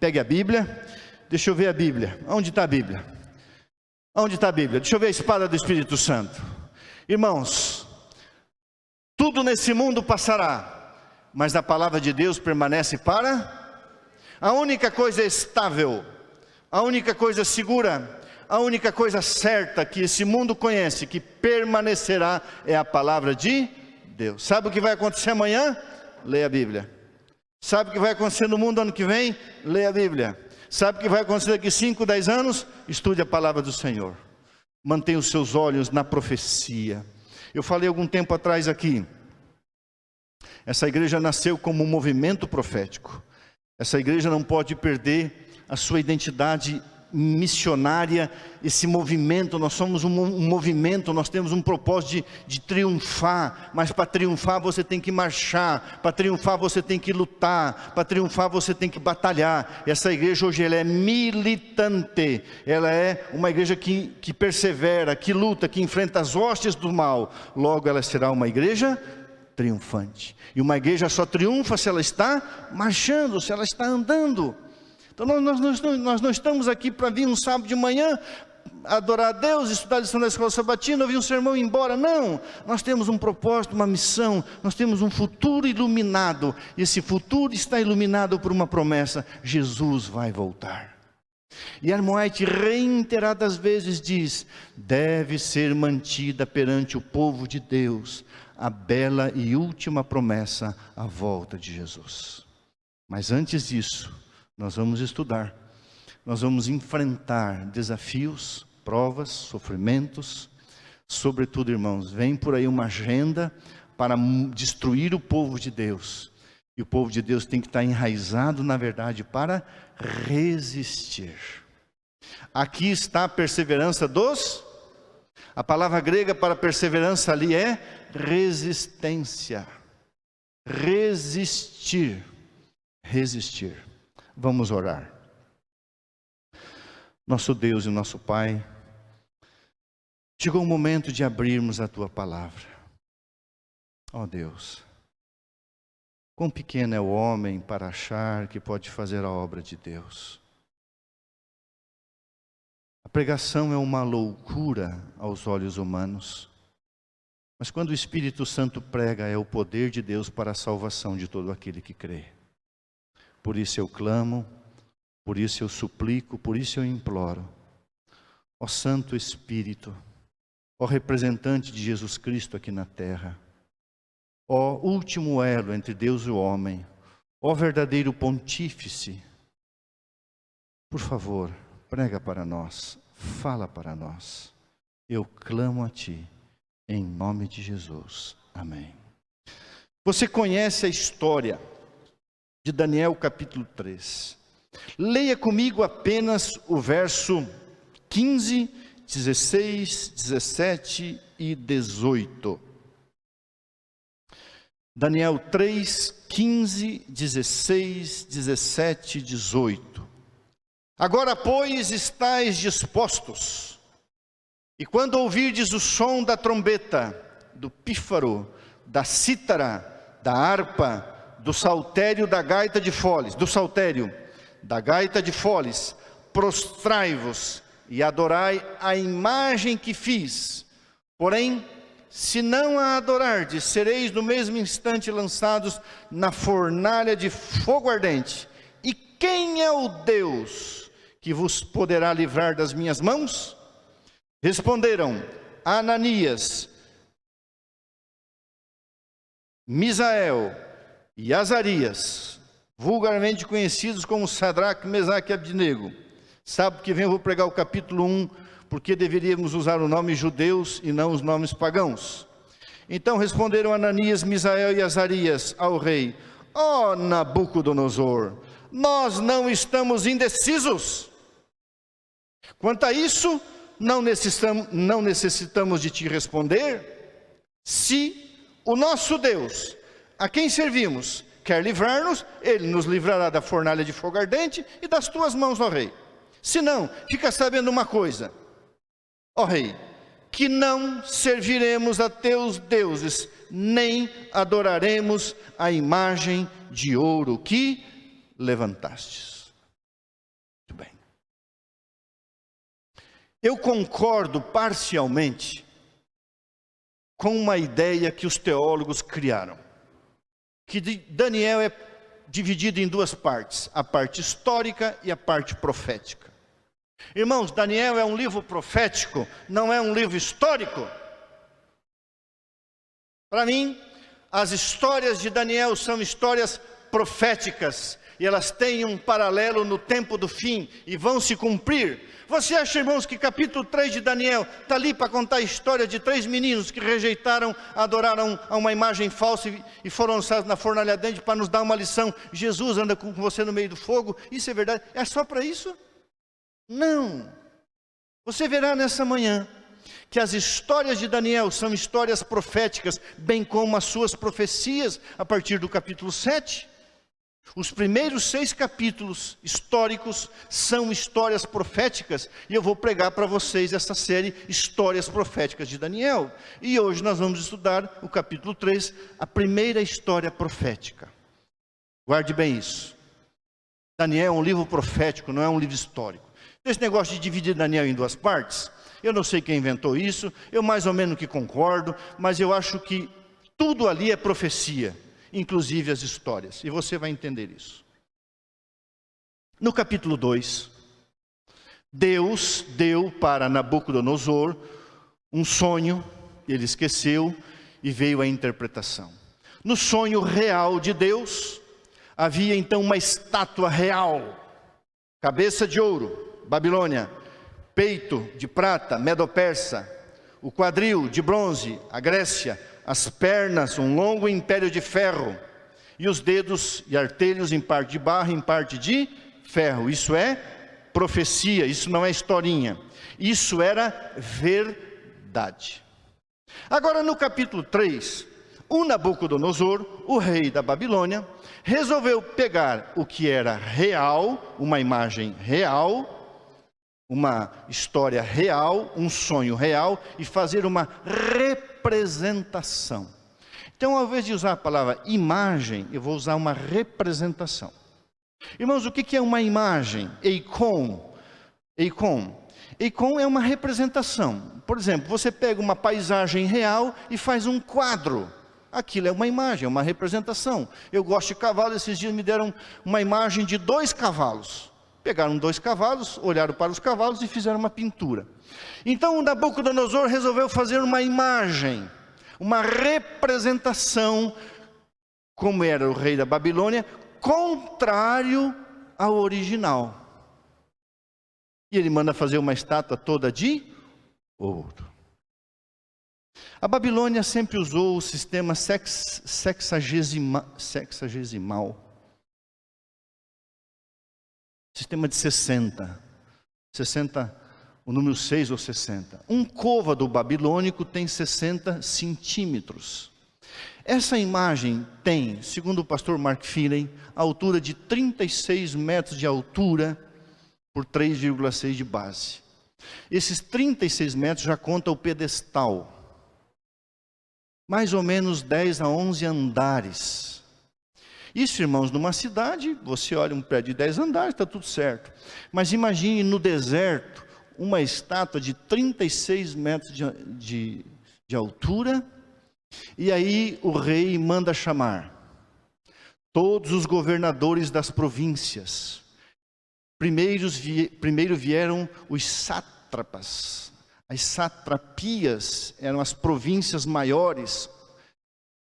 Pegue a Bíblia. Deixa eu ver a Bíblia. Onde está a Bíblia? Onde está a Bíblia? Deixa eu ver a espada do Espírito Santo. Irmãos, tudo nesse mundo passará, mas a palavra de Deus permanece para... A única coisa estável, a única coisa segura, a única coisa certa que esse mundo conhece, que permanecerá, é a palavra de Deus. Sabe o que vai acontecer amanhã? Leia a Bíblia. Sabe o que vai acontecer no mundo ano que vem? Leia a Bíblia. Sabe o que vai acontecer daqui 5, 10 anos? Estude a palavra do Senhor. Mantenha os seus olhos na profecia. Eu falei algum tempo atrás aqui, essa igreja nasceu como um movimento profético. Essa igreja não pode perder a sua identidade missionária, esse movimento. Nós somos um movimento, nós temos um propósito de triunfar, mas para triunfar você tem que marchar, para triunfar você tem que lutar, para triunfar você tem que batalhar. Essa igreja hoje ela é militante, ela é uma igreja que persevera, que luta, que enfrenta as hostes do mal. Logo ela será uma igreja triunfante, e uma igreja só triunfa se ela está marchando, se ela está andando. Então nós não estamos aqui para vir um sábado de manhã, adorar a Deus, estudar a lição da escola sabatina, ouvir um sermão e ir embora. Não, nós temos um propósito, uma missão, nós temos um futuro iluminado. Esse futuro está iluminado por uma promessa: Jesus vai voltar. E Ellen White reiteradas vezes diz: deve ser mantida perante o povo de Deus a bela e última promessa, a volta de Jesus. Mas antes disso, nós vamos estudar, nós vamos enfrentar desafios, provas, sofrimentos. Sobretudo, irmãos, vem por aí uma agenda para destruir o povo de Deus. E o povo de Deus tem que estar enraizado na verdade para resistir. Aqui está a perseverança dos... A palavra grega para perseverança ali é resistência. Resistir. Resistir. Vamos orar. Nosso Deus e nosso Pai, chegou o momento de abrirmos a Tua palavra. Ó Deus, quão pequeno é o homem para achar que pode fazer a obra de Deus. A pregação é uma loucura aos olhos humanos, mas quando o Espírito Santo prega, é o poder de Deus para a salvação de todo aquele que crê. Por isso eu clamo, por isso eu suplico, por isso eu imploro. Ó Santo Espírito, ó representante de Jesus Cristo aqui na terra, ó último elo entre Deus e o homem, ó verdadeiro pontífice, por favor, prega para nós, fala para nós. Eu clamo a Ti, em nome de Jesus. Amém. Você conhece a história de Daniel capítulo 3. Leia comigo apenas o verso 15, 16, 17 e 18. Daniel 3, 15, 16, 17 e 18. Agora, pois, estáis dispostos, e quando ouvirdes o som da trombeta, do pífaro, da cítara, da harpa, do saltério, da gaita de foles, do saltério, da gaita de foles, prostrai-vos e adorai a imagem que fiz. Porém, se não a adorardes, sereis no mesmo instante lançados na fornalha de fogo ardente. E quem é o Deus que vos poderá livrar das minhas mãos? Responderam Ananias, Misael e Azarias, vulgarmente conhecidos como Sadraque, Mesaque e Abdenego. Sábado que vem eu vou pregar o capítulo 1, porque deveríamos usar o nome judeus e não os nomes pagãos. Então responderam Ananias, Misael e Azarias ao rei: ó Nabucodonosor, nós não estamos indecisos. Quanto a isso, não necessitamos de te responder. Se o nosso Deus, a quem servimos, quer livrar-nos, Ele nos livrará da fornalha de fogo ardente e das tuas mãos, ó rei. Se não, fica sabendo uma coisa, ó rei, que não serviremos a teus deuses, nem adoraremos a imagem de ouro que levantastes. Eu concordo parcialmente com uma ideia que os teólogos criaram, que Daniel é dividido em duas partes, a parte histórica e a parte profética. Irmãos, Daniel é um livro profético, não é um livro histórico. Para mim, as histórias de Daniel são histórias proféticas, e elas têm um paralelo no tempo do fim, e vão se cumprir. Você acha, irmãos, que capítulo 3 de Daniel está ali para contar a história de 3 meninos que rejeitaram, adoraram a uma imagem falsa e foram lançados na fornalha ardente para nos dar uma lição? Jesus anda com você no meio do fogo, isso é verdade? É só para isso? Não. Você verá nessa manhã que as histórias de Daniel são histórias proféticas, bem como as suas profecias a partir do capítulo 7. Os primeiros 6 capítulos históricos são histórias proféticas, e eu vou pregar para vocês essa série Histórias Proféticas de Daniel. E hoje nós vamos estudar o capítulo 3, a primeira história profética. Guarde bem isso. Daniel é um livro profético, não é um livro histórico. Esse negócio de dividir Daniel em 2 partes, eu não sei quem inventou isso, eu mais ou menos que concordo, mas eu acho que tudo ali é profecia, inclusive as histórias, e você vai entender isso. No capítulo 2, Deus deu para Nabucodonosor um sonho, ele esqueceu e veio a interpretação. No sonho real de Deus, havia então uma estátua real, cabeça de ouro, Babilônia, peito de prata, Medo-Persa, o quadril de bronze, a Grécia, as pernas, um longo império de ferro, e os dedos e artelhos em parte de barro, em parte de ferro. Isso é profecia, isso não é historinha. Isso era verdade. Agora no capítulo 3, o Nabucodonosor, o rei da Babilônia, resolveu pegar o que era real, uma imagem real, uma história real, um sonho real, e fazer uma representação. Então, ao invés de usar a palavra imagem, eu vou usar uma representação. Irmãos, o que é uma imagem? Eikon. Eikon é uma representação. Por exemplo, você pega uma paisagem real e faz um quadro. Aquilo é uma imagem, é uma representação. Eu gosto de cavalo, esses dias me deram uma imagem de 2 cavalos. Pegaram 2 cavalos, olharam para os cavalos e fizeram uma pintura. Então o Nabucodonosor resolveu fazer uma imagem, uma representação, como era o rei da Babilônia, contrário ao original. E ele manda fazer uma estátua toda de ouro. A Babilônia sempre usou o sistema sexagesimal. Sistema de 60, o número 6 ou 60. Um côvado babilônico tem 60 centímetros. Essa imagem tem, segundo o pastor Mark Finney, a altura de 36 metros de altura por 3,6 de base. Esses 36 metros já conta o pedestal. Mais ou menos 10 a 11 andares. Isso, irmãos, numa cidade, você olha um prédio de 10 andares, está tudo certo. Mas imagine no deserto, uma estátua de 36 metros de altura, e aí o rei manda chamar todos os governadores das províncias. Primeiro vieram os sátrapas. As satrapias eram as províncias maiores.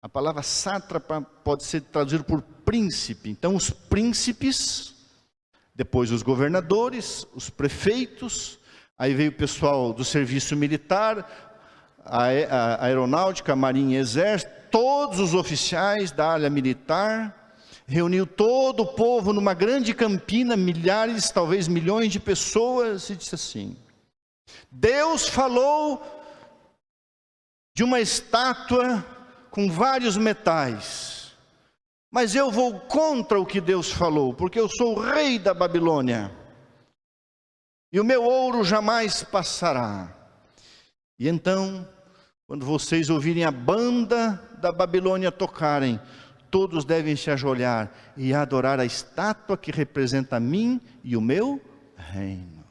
A palavra sátrapa pode ser traduzida por príncipe. Então os príncipes, depois os governadores, os prefeitos, aí veio o pessoal do serviço militar, a aeronáutica, a marinha e exército, todos os oficiais da área militar, reuniu todo o povo numa grande campina, milhares, talvez milhões de pessoas, e disse assim: Deus falou de uma estátua com vários metais, mas eu vou contra o que Deus falou, porque eu sou o rei da Babilônia, e o meu ouro jamais passará. E então, quando vocês ouvirem a banda da Babilônia tocarem, todos devem se ajoelhar e adorar a estátua que representa a mim e o meu reino.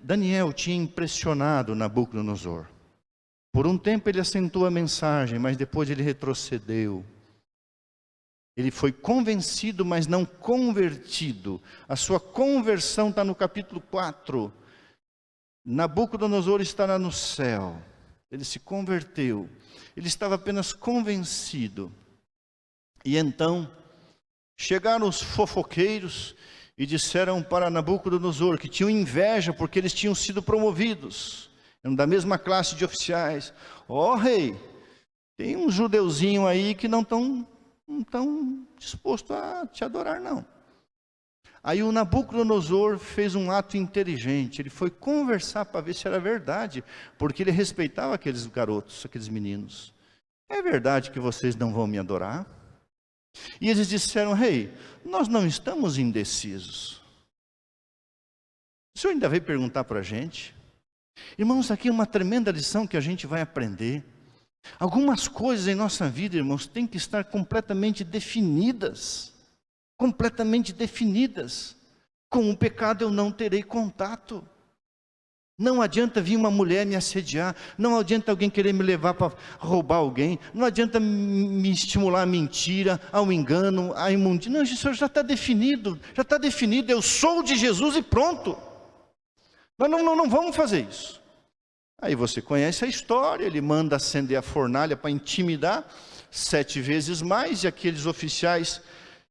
Daniel tinha impressionado Nabucodonosor. Por um tempo ele assentou a mensagem, mas depois ele retrocedeu. Ele foi convencido, mas não convertido. A sua conversão está no capítulo 4. Nabucodonosor estará no céu. Ele se converteu. Ele estava apenas convencido. E então, chegaram os fofoqueiros e disseram para Nabucodonosor que tinham inveja porque eles tinham sido promovidos. Eram da mesma classe de oficiais. Ó rei, tem um judeuzinho aí que não estão dispostos a te adorar não. Aí o Nabucodonosor fez um ato inteligente. Ele foi conversar para ver se era verdade, porque ele respeitava aqueles garotos, aqueles meninos. É verdade que vocês não vão me adorar? E eles disseram, rei, nós não estamos indecisos. O senhor ainda veio perguntar para a gente? Irmãos, aqui é uma tremenda lição que a gente vai aprender. Algumas coisas em nossa vida, irmãos, têm que estar completamente definidas. Completamente definidas. Com o pecado eu não terei contato. Não adianta vir uma mulher me assediar, não adianta alguém querer me levar para roubar alguém, não adianta me estimular à mentira, ao engano, à imundícia. Não, isso já está definido, eu sou de Jesus e pronto. Nós não vamos fazer isso. Aí você conhece a história, ele manda acender a fornalha para intimidar 7 vezes mais, e aqueles oficiais,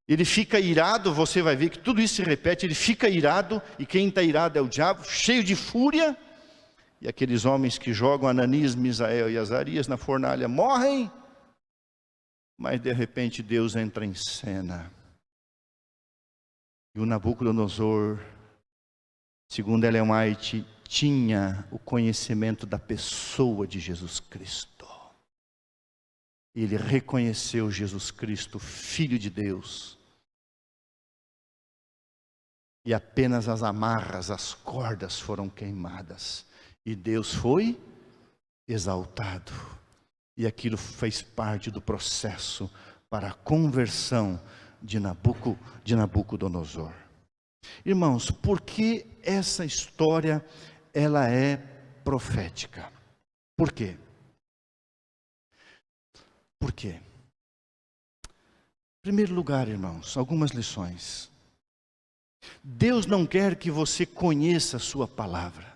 ele fica irado, você vai ver que tudo isso se repete, ele fica irado, e quem está irado é o diabo, cheio de fúria, e aqueles homens que jogam Ananias, Misael e Azarias na fornalha morrem, mas de repente Deus entra em cena, e o Nabucodonosor, segundo Ellen White, tinha o conhecimento da pessoa de Jesus Cristo. Ele reconheceu Jesus Cristo, Filho de Deus. E apenas as amarras, as cordas foram queimadas. E Deus foi exaltado. E aquilo fez parte do processo para a conversão de Nabucodonosor. Irmãos, por que essa história ela é profética? Por quê? Por quê? Em primeiro lugar, irmãos, algumas lições. Deus não quer que você conheça a sua palavra.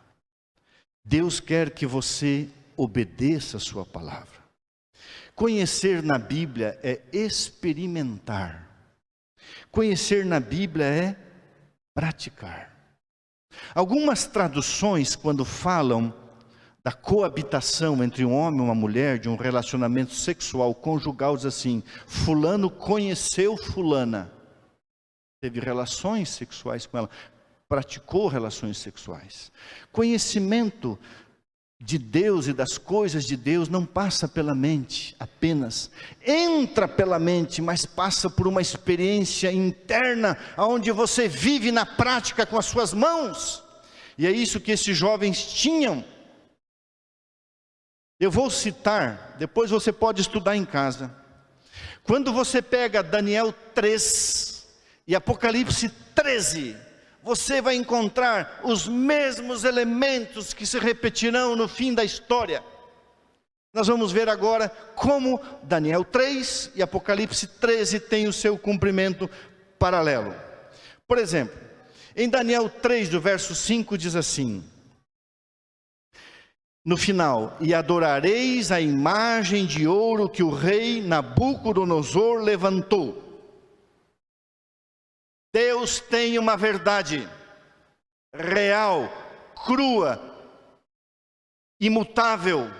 Deus quer que você obedeça a sua palavra. Conhecer na Bíblia é experimentar. Conhecer na Bíblia é praticar. Algumas traduções, quando falam da coabitação entre um homem e uma mulher, de um relacionamento sexual conjugal, diz assim, fulano conheceu fulana, teve relações sexuais com ela, praticou relações sexuais. Conhecimento de Deus e das coisas de Deus não passa pela mente apenas, entra pela mente, mas passa por uma experiência interna, onde você vive na prática com as suas mãos, e é isso que esses jovens tinham. Eu vou citar, depois você pode estudar em casa. Quando você pega Daniel 3 e Apocalipse 13, você vai encontrar os mesmos elementos que se repetirão no fim da história. Nós vamos ver agora como Daniel 3 e Apocalipse 13 têm o seu cumprimento paralelo. Por exemplo, em Daniel 3, do verso 5, diz assim, no final, e adorareis a imagem de ouro que o rei Nabucodonosor levantou. Deus tem uma verdade real, crua, imutável,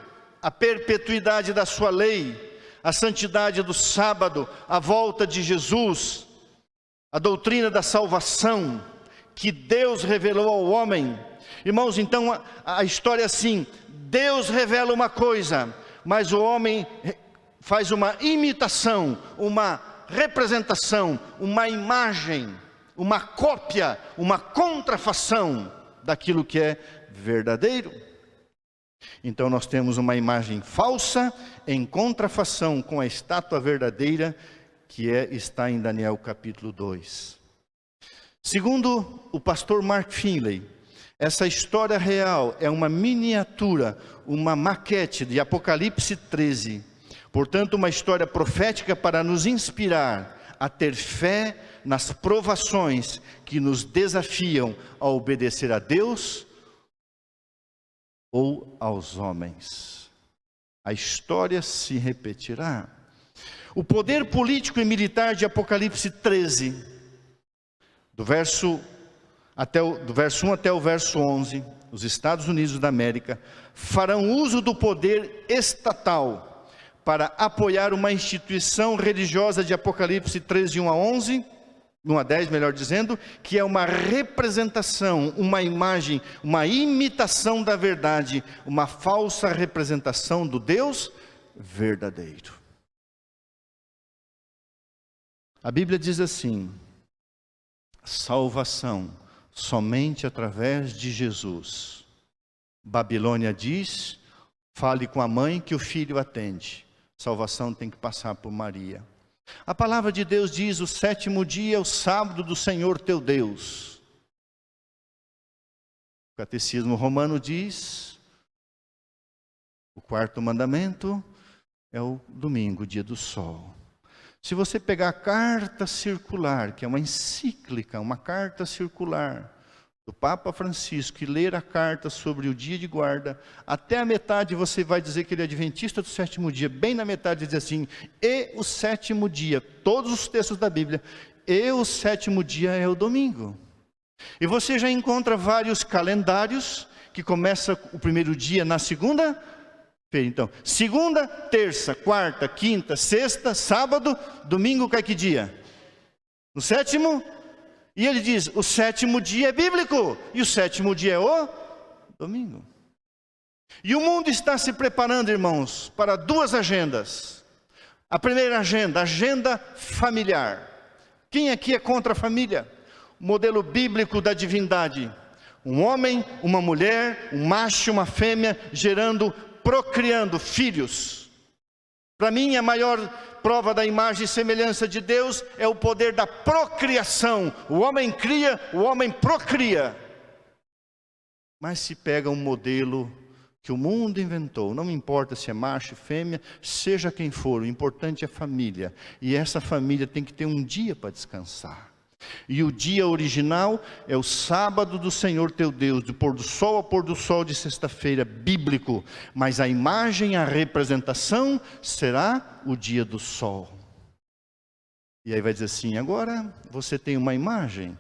a perpetuidade da sua lei, a santidade do sábado, a volta de Jesus, a doutrina da salvação, que Deus revelou ao homem. Irmãos, então a história é assim, Deus revela uma coisa, mas o homem faz uma imitação, uma representação, uma imagem, uma cópia, uma contrafação daquilo que é verdadeiro. Então nós temos uma imagem falsa em contrafação com a estátua verdadeira, que está em Daniel capítulo 2. Segundo o pastor Mark Finley, Essa história real é uma miniatura, uma maquete de Apocalipse 13. Portanto, uma história profética para nos inspirar a ter fé nas provações que nos desafiam a obedecer a Deus ou aos homens. A história se repetirá. O poder político e militar de Apocalipse 13, do verso 1 até o verso 11, os Estados Unidos da América farão uso do poder estatal para apoiar uma instituição religiosa de Apocalipse 13, 1 a 11, 1 a 10, melhor dizendo, que é uma representação, uma imagem, uma imitação da verdade, uma falsa representação do Deus verdadeiro. A Bíblia diz assim: salvação somente através de Jesus. Babilônia diz: fale com a mãe que o filho atende. Salvação tem que passar por Maria. A palavra de Deus diz: o sétimo dia é o sábado do Senhor teu Deus. O Catecismo Romano diz: o quarto mandamento é o domingo, dia do sol. Se você pegar a carta circular, que é uma encíclica, uma carta circular do Papa Francisco, e ler a carta sobre o dia de guarda, até a metade você vai dizer que ele é adventista do sétimo dia. Bem na metade diz assim: e o sétimo dia, todos os textos da Bíblia, e o sétimo dia é o domingo. E você já encontra vários calendários, que começa o primeiro dia na segunda-feira. Então, segunda, terça, quarta, quinta, sexta, sábado, domingo cai que dia? No sétimo? E ele diz: o sétimo dia é bíblico, e o sétimo dia é o domingo. E o mundo está se preparando, irmãos, para duas agendas. A primeira agenda, agenda familiar. Quem aqui é contra a família? O modelo bíblico da divindade. Um homem, uma mulher, um macho, uma fêmea, procriando filhos. Para mim, a maior prova da imagem e semelhança de Deus é o poder da procriação. O homem cria, o homem procria. Mas se pega um modelo que o mundo inventou, não importa se é macho, fêmea, seja quem for, o importante é a família. E essa família tem que ter um dia para descansar. E o dia original é o sábado do Senhor teu Deus, do pôr do sol ao pôr do sol de sexta-feira, bíblico. Mas a imagem, a representação será o dia do sol. E aí vai dizer assim: agora você tem uma imagem,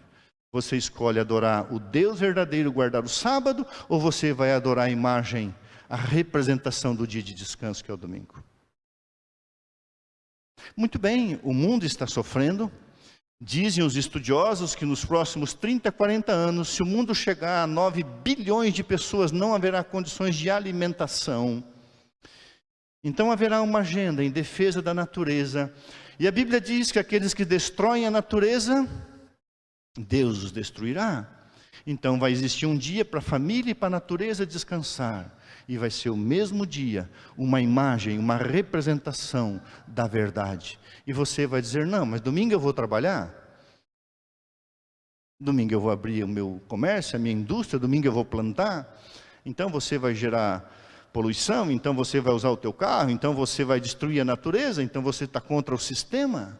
você escolhe adorar o Deus verdadeiro, guardar o sábado, ou você vai adorar a imagem, a representação do dia de descanso, que é o domingo? Muito bem, o mundo está sofrendo. Dizem os estudiosos que nos próximos 30, 40 anos, se o mundo chegar a 9 bilhões de pessoas, não haverá condições de alimentação. Então haverá uma agenda em defesa da natureza. E a Bíblia diz que aqueles que destroem a natureza, Deus os destruirá. Então vai existir um dia para a família e para a natureza descansar. E vai ser o mesmo dia, uma imagem, uma representação da verdade. E você vai dizer: não, mas domingo eu vou trabalhar. Domingo eu vou abrir o meu comércio, a minha indústria, domingo eu vou plantar. Então você vai gerar poluição, então você vai usar o teu carro, então você vai destruir a natureza, então você está contra o sistema.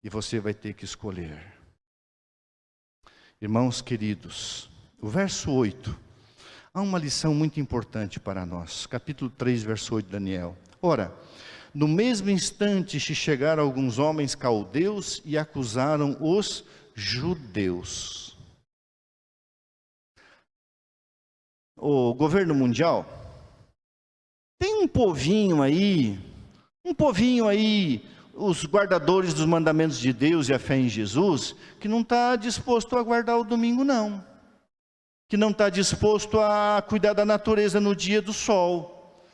E você vai ter que escolher. Irmãos queridos, o verso 8, há uma lição muito importante para nós. Capítulo 3, verso 8 de Daniel. Ora, no mesmo instante se chegaram alguns homens caldeus e acusaram os judeus. O governo mundial tem um povinho aí, os guardadores dos mandamentos de Deus e a fé em Jesus, que não está disposto a guardar o domingo não. Que não está disposto a cuidar da natureza no dia do sol.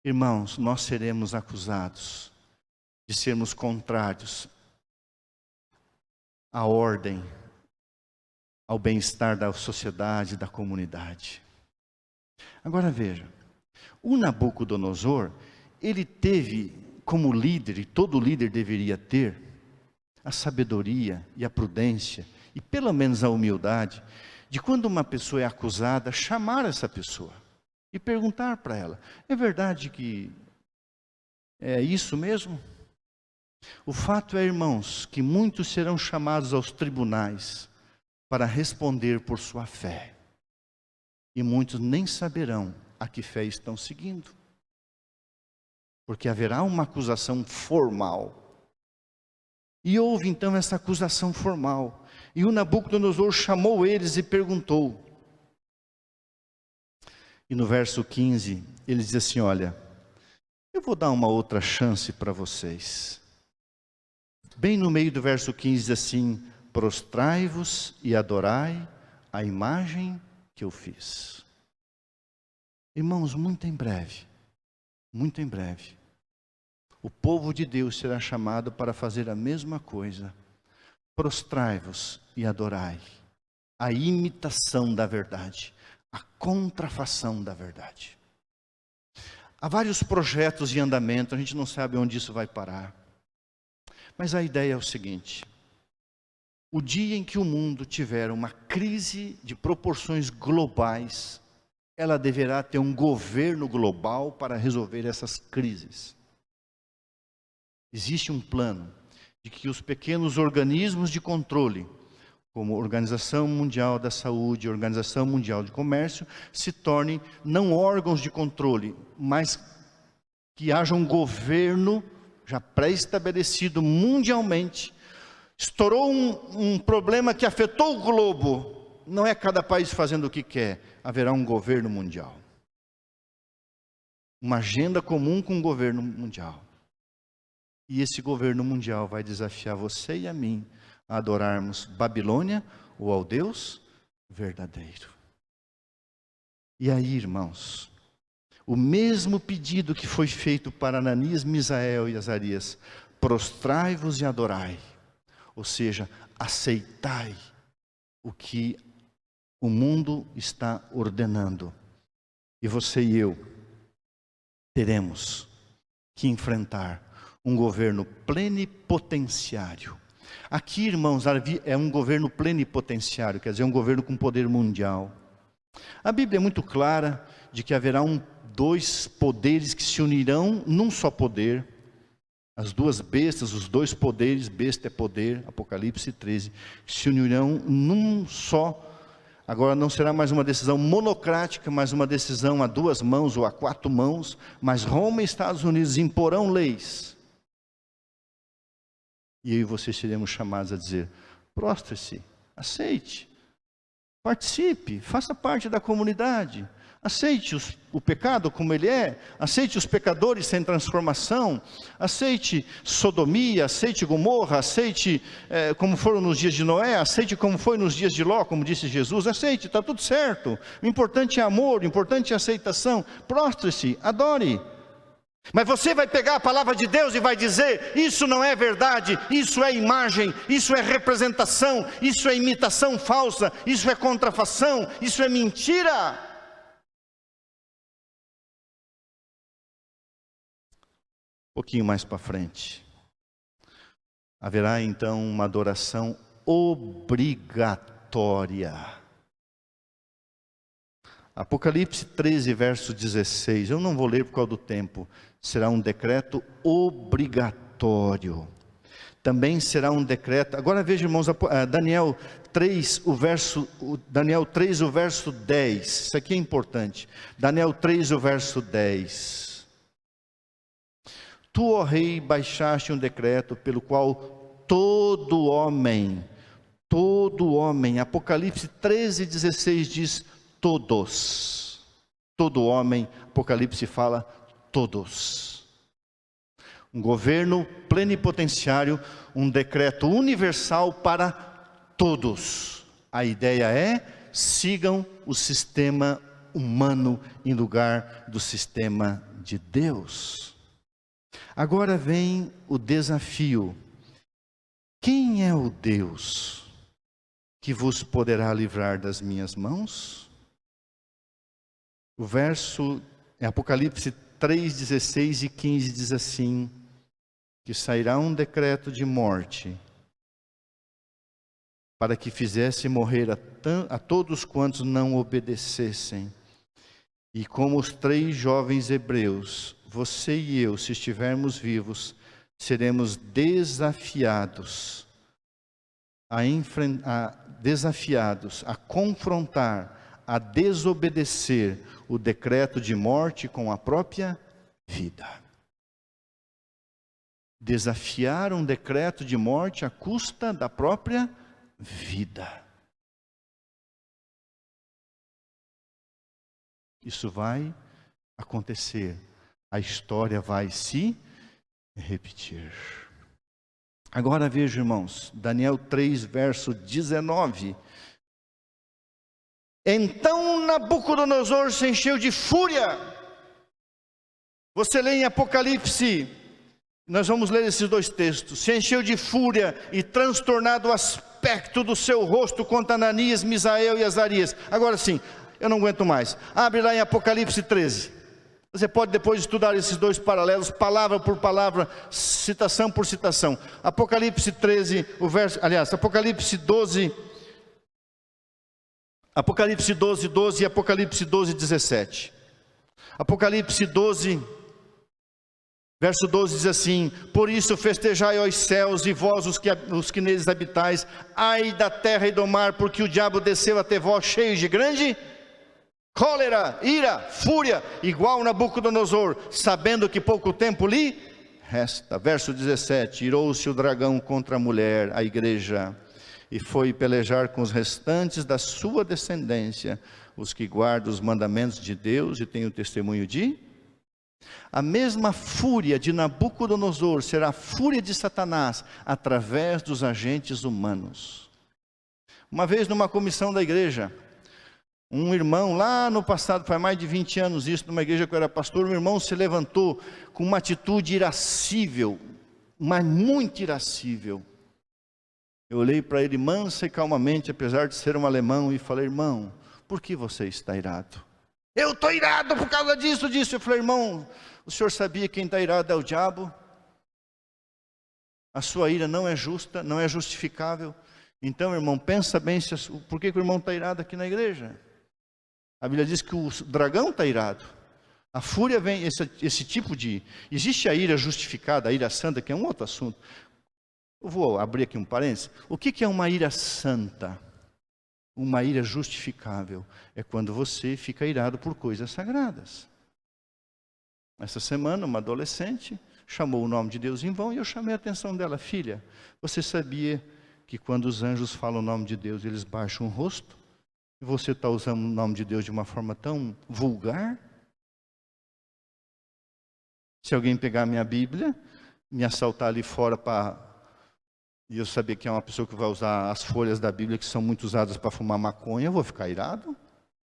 Irmãos, nós seremos acusados de sermos contrários à ordem, ao bem-estar da sociedade, da comunidade. Agora veja, o Nabucodonosor, ele teve como líder, e todo líder deveria ter, a sabedoria e a prudência, e pelo menos a humildade, de quando uma pessoa é acusada, chamar essa pessoa e perguntar para ela: é verdade que é isso mesmo? O fato é, irmãos, que muitos serão chamados aos tribunais para responder por sua fé. E muitos nem saberão a que fé estão seguindo. Porque haverá uma acusação formal. E houve então essa acusação formal. E o Nabucodonosor chamou eles e perguntou. E no verso 15, ele diz assim: olha, eu vou dar uma outra chance para vocês. Bem no meio do verso 15 diz assim: prostrai-vos e adorai a imagem que eu fiz. Irmãos, muito em breve, o povo de Deus será chamado para fazer a mesma coisa. Prostrai-vos e adorai a imitação da verdade, a contrafação da verdade. Há vários projetos em andamento, a gente não sabe onde isso vai parar. Mas a ideia é o seguinte: o dia em que o mundo tiver uma crise de proporções globais, ela deverá ter um governo global para resolver essas crises. Existe um plano de que os pequenos organismos de controle, como a Organização Mundial da Saúde, a Organização Mundial de Comércio, se tornem não órgãos de controle, mas que haja um governo já pré-estabelecido mundialmente. Estourou um problema que afetou o globo. Não é cada país fazendo o que quer. Haverá um governo mundial. Uma agenda comum com um governo mundial. E esse governo mundial vai desafiar você e a mim a adorarmos Babilônia ou ao Deus verdadeiro. E aí, irmãos, o mesmo pedido que foi feito para Ananias, Misael e Azarias: prostrai-vos e adorai. Ou seja, aceitai o que o mundo está ordenando. E você e eu teremos que enfrentar um governo plenipotenciário. Aqui, irmãos, é um governo plenipotenciário, quer dizer, um governo com poder mundial. A Bíblia é muito clara de que haverá dois poderes que se unirão num só poder. As duas bestas, os dois poderes, besta é poder, Apocalipse 13, se unirão num só. Agora não será mais uma decisão monocrática, mas uma decisão a duas mãos ou a quatro mãos, mas Roma e Estados Unidos imporão leis. E eu e você seremos chamados a dizer: prostre-se, aceite, participe, faça parte da comunidade. Aceite o pecado como ele é, aceite os pecadores sem transformação, aceite sodomia, aceite Gomorra, aceite como foram nos dias de Noé, aceite como foi nos dias de Ló, como disse Jesus, aceite, está tudo certo. O importante é amor, o importante é aceitação. Prostre-se, adore. Mas você vai pegar a palavra de Deus e vai dizer: isso não é verdade, isso é imagem, isso é representação, isso é imitação falsa, isso é contrafação, isso é mentira. Um pouquinho mais para frente, haverá então uma adoração obrigatória. Apocalipse 13, verso 16, eu não vou ler por causa do tempo. Será um decreto obrigatório. Também será um decreto, agora veja, irmãos, Daniel 3, o verso 10, isso aqui é importante. Daniel 3, o verso 10. Tu, ó rei, baixaste um decreto pelo qual todo homem, Apocalipse 13, 16 diz todos, todo homem, Apocalipse fala todos. Um governo plenipotenciário, um decreto universal para todos. A ideia é: sigam o sistema humano em lugar do sistema de Deus. Agora vem o desafio: quem é o Deus que vos poderá livrar das minhas mãos? O verso em Apocalipse 3, 16 e 15 diz assim: que sairá um decreto de morte para que fizesse morrer a todos quantos não obedecessem. E como os 3 jovens hebreus, você e eu, se estivermos vivos, seremos desafiados a confrontar, a desobedecer o decreto de morte com a própria vida. Desafiar um decreto de morte à custa da própria vida. Isso vai acontecer. A história vai se repetir. Agora veja, irmãos, Daniel 3, verso 19. Então Nabucodonosor se encheu de fúria. Você lê em Apocalipse, nós vamos ler esses 2 textos. Se encheu de fúria e transtornado o aspecto do seu rosto contra Ananias, Misael e Azarias. Agora sim, eu não aguento mais. Abre lá em Apocalipse 13. Você pode depois estudar esses 2 paralelos, palavra por palavra, citação por citação. Apocalipse 13, Apocalipse 12, 12 e Apocalipse 12, 17. Apocalipse 12, verso 12 diz assim: por isso festejai os céus e vós os que neles habitais, ai da terra e do mar, porque o diabo desceu até vós cheio de grande cólera, ira, fúria, igual Nabucodonosor, sabendo que pouco tempo lhe resta. Verso 17: irou-se o dragão contra a mulher, a igreja, e foi pelejar com os restantes da sua descendência, os que guardam os mandamentos de Deus e têm o testemunho de... A mesma fúria de Nabucodonosor será a fúria de Satanás através dos agentes humanos. Uma vez numa comissão da igreja, um irmão lá no passado, faz mais de 20 anos isso, numa igreja que eu era pastor, um irmão se levantou com uma atitude irascível, mas muito irascível. Eu olhei para ele mansa e calmamente, apesar de ser um alemão, e falei: irmão, por que você está irado? Eu estou irado por causa disso. Eu falei: irmão, o senhor sabia que quem está irado é o diabo? A sua ira não é justa, não é justificável. Então, irmão, pensa bem por que o irmão está irado aqui na igreja. A Bíblia diz que o dragão está irado. A fúria vem, esse tipo de... Existe a ira justificada, a ira santa, que é um outro assunto. Eu vou abrir aqui um parênteses. O que é uma ira santa? Uma ira justificável é quando você fica irado por coisas sagradas. Essa semana, uma adolescente chamou o nome de Deus em vão e eu chamei a atenção dela: filha, você sabia que quando os anjos falam o nome de Deus, eles baixam o rosto? E você está usando o nome de Deus de uma forma tão vulgar? Se alguém pegar a minha Bíblia, me assaltar ali fora e eu saber que é uma pessoa que vai usar as folhas da Bíblia que são muito usadas para fumar maconha, eu vou ficar irado?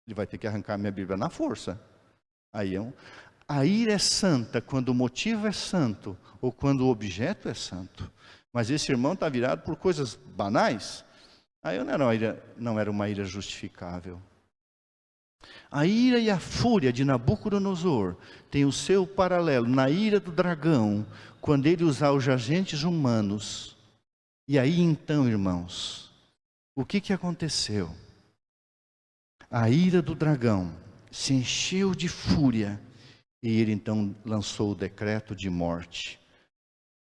Ele vai ter que arrancar a minha Bíblia na força. A ira é santa quando o motivo é santo ou quando o objeto é santo. Mas esse irmão está virado por coisas banais. Aí não era uma ira justificável. A ira e a fúria de Nabucodonosor tem o seu paralelo na ira do dragão, quando ele usar os agentes humanos. E aí então, irmãos, o que aconteceu? A ira do dragão se encheu de fúria e ele então lançou o decreto de morte.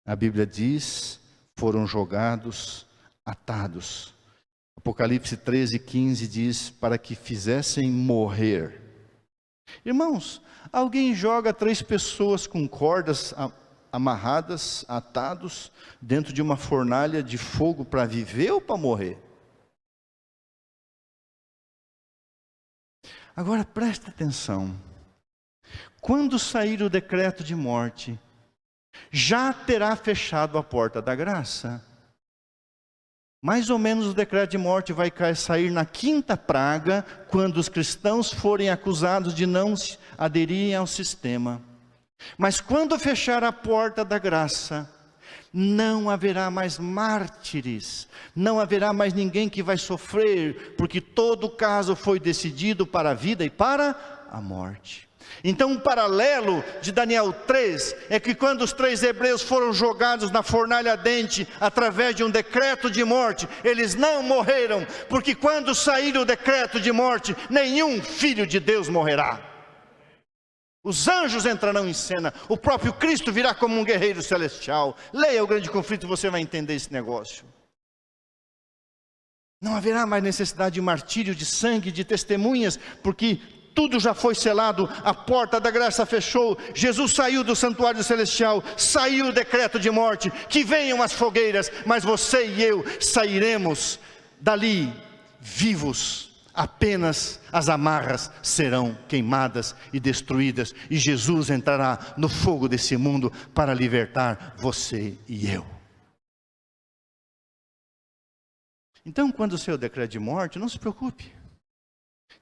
A Bíblia diz: foram jogados, atados. Apocalipse 13, 15 diz: para que fizessem morrer. Irmãos, alguém joga 3 pessoas com cordas amarradas, atados, dentro de uma fornalha de fogo para viver ou para morrer? Agora presta atenção. Quando sair o decreto de morte, já terá fechado a porta da graça. Mais ou menos o decreto de morte vai sair na 5ª praga, quando os cristãos forem acusados de não aderirem ao sistema. Mas quando fechar a porta da graça, não haverá mais mártires, não haverá mais ninguém que vai sofrer, porque todo o caso foi decidido para a vida e para a morte. Então, um paralelo de Daniel 3 é que quando os 3 hebreus foram jogados na fornalha ardente através de um decreto de morte, eles não morreram, porque quando sair o decreto de morte, nenhum filho de Deus morrerá. Os anjos entrarão em cena, o próprio Cristo virá como um guerreiro celestial. Leia o Grande Conflito e você vai entender esse negócio. Não haverá mais necessidade de martírio, de sangue, de testemunhas, porque tudo já foi selado, a porta da graça fechou, Jesus saiu do santuário celestial, saiu o decreto de morte, que venham as fogueiras, mas você e eu sairemos dali vivos, apenas as amarras serão queimadas e destruídas, e Jesus entrará no fogo desse mundo para libertar você e eu. Então, quando o seu decreto de morte, não se preocupe.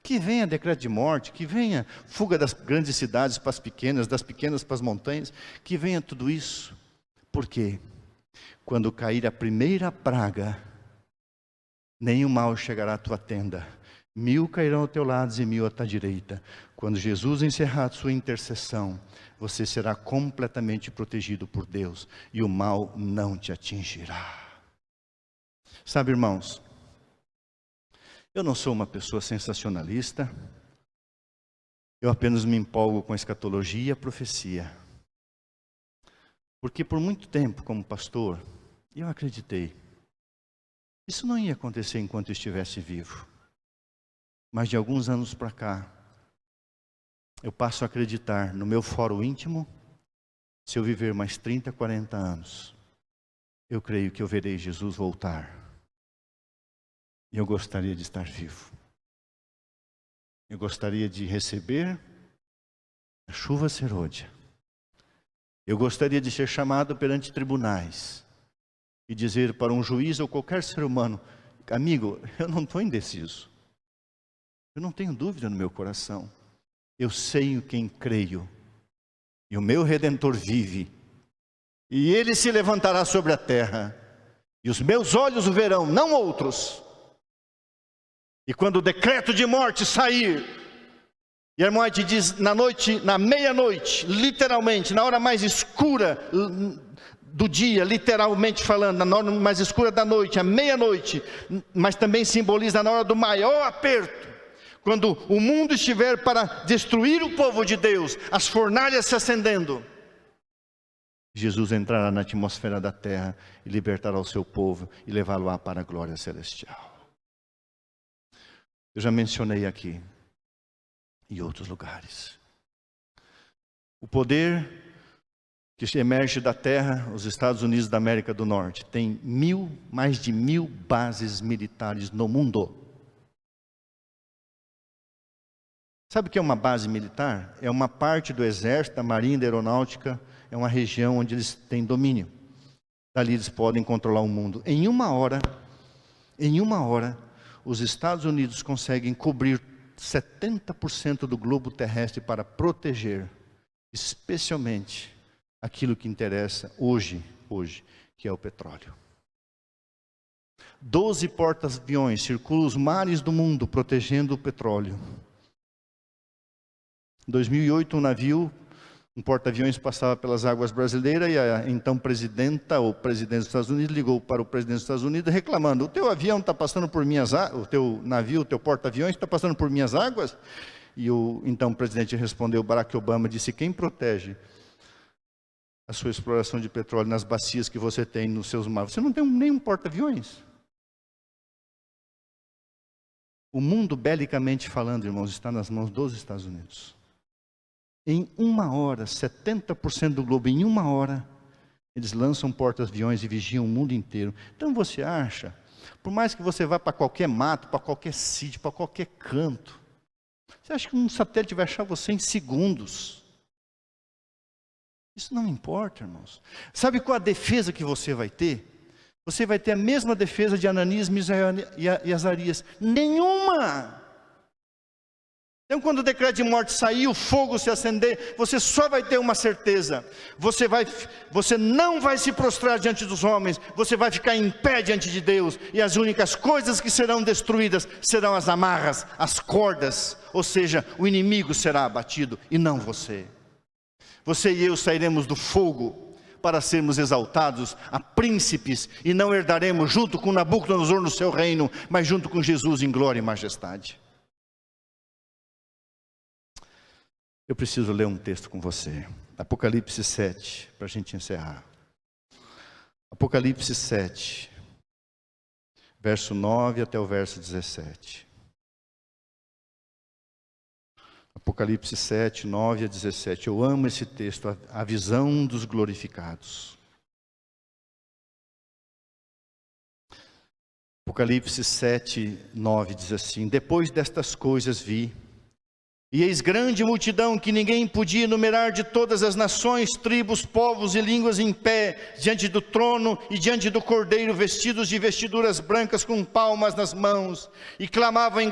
Que venha decreto de morte, que venha fuga das grandes cidades para as pequenas, das pequenas para as montanhas, que venha tudo isso. Por quê? Quando cair a primeira praga, nenhum mal chegará à tua tenda. 1000 cairão ao teu lado e 1000 à tua direita. Quando Jesus encerrar a sua intercessão, você será completamente protegido por Deus e o mal não te atingirá. Sabe, irmãos, eu não sou uma pessoa sensacionalista, eu apenas me empolgo com a escatologia e a profecia. Porque por muito tempo, como pastor, eu acreditei. Isso não ia acontecer enquanto eu estivesse vivo. Mas de alguns anos para cá, eu passo a acreditar no meu fórum íntimo, se eu viver mais 30, 40 anos, eu creio que eu verei Jesus voltar. E eu gostaria de estar vivo. Eu gostaria de receber a chuva serôdia. Eu gostaria de ser chamado perante tribunais e dizer para um juiz ou qualquer ser humano: amigo, eu não estou indeciso. Eu não tenho dúvida no meu coração. Eu sei em quem creio. E o meu Redentor vive. E Ele se levantará sobre a terra. E os meus olhos o verão, não outros. E quando o decreto de morte sair, e a irmã White diz, na meia-noite, literalmente, na hora mais escura do dia, literalmente falando, na hora mais escura da noite, à meia-noite, mas também simboliza na hora do maior aperto, quando o mundo estiver para destruir o povo de Deus, as fornalhas se acendendo, Jesus entrará na atmosfera da terra e libertará o seu povo e levá-lo para a glória celestial. Eu já mencionei aqui, em outros lugares. O poder que emerge da terra, os Estados Unidos da América do Norte, tem mais de 1000 bases militares no mundo. Sabe o que é uma base militar? É uma parte do exército, da marinha, da aeronáutica, é uma região onde eles têm domínio. Dali eles podem controlar o mundo. Em uma hora, os Estados Unidos conseguem cobrir 70% do globo terrestre para proteger, especialmente, aquilo que interessa hoje, que é o petróleo. 12 porta-aviões circulam os mares do mundo protegendo o petróleo. Em 2008, um porta-aviões passava pelas águas brasileiras e a então presidenta ou presidente dos Estados Unidos ligou para o presidente dos Estados Unidos reclamando: o teu avião está passando por minhas águas, o teu navio, o teu porta-aviões está passando por minhas águas? E o então presidente respondeu, Barack Obama, disse: quem protege a sua exploração de petróleo nas bacias que você tem nos seus mares? Você não tem nenhum porta-aviões. O mundo, belicamente falando, irmãos, está nas mãos dos Estados Unidos. Em uma hora, 70% do globo, em uma hora, eles lançam porta-aviões e vigiam o mundo inteiro. Então você acha, por mais que você vá para qualquer mato, para qualquer sítio, para qualquer canto, você acha que um satélite vai achar você em segundos? Isso não importa, irmãos. Sabe qual a defesa que você vai ter? Você vai ter a mesma defesa de Ananias, Misael e Azarias. Nenhuma! Então, quando o decreto de morte sair, o fogo se acender, você só vai ter uma certeza: você não vai se prostrar diante dos homens, você vai ficar em pé diante de Deus, e as únicas coisas que serão destruídas serão as amarras, as cordas, ou seja, o inimigo será abatido e não você. Você e eu sairemos do fogo para sermos exaltados a príncipes, e não herdaremos junto com Nabucodonosor no seu reino, mas junto com Jesus em glória e majestade. Eu preciso ler um texto com você, Apocalipse 7, para a gente encerrar. Apocalipse 7, verso 9 até o verso 17. Apocalipse 7, 9 a 17. Eu amo esse texto, a visão dos glorificados. Apocalipse 7, 9 diz assim: depois destas coisas vi, e eis grande multidão que ninguém podia enumerar, de todas as nações, tribos, povos e línguas, em pé diante do trono e diante do Cordeiro, vestidos de vestiduras brancas, com palmas nas mãos, e clamavam em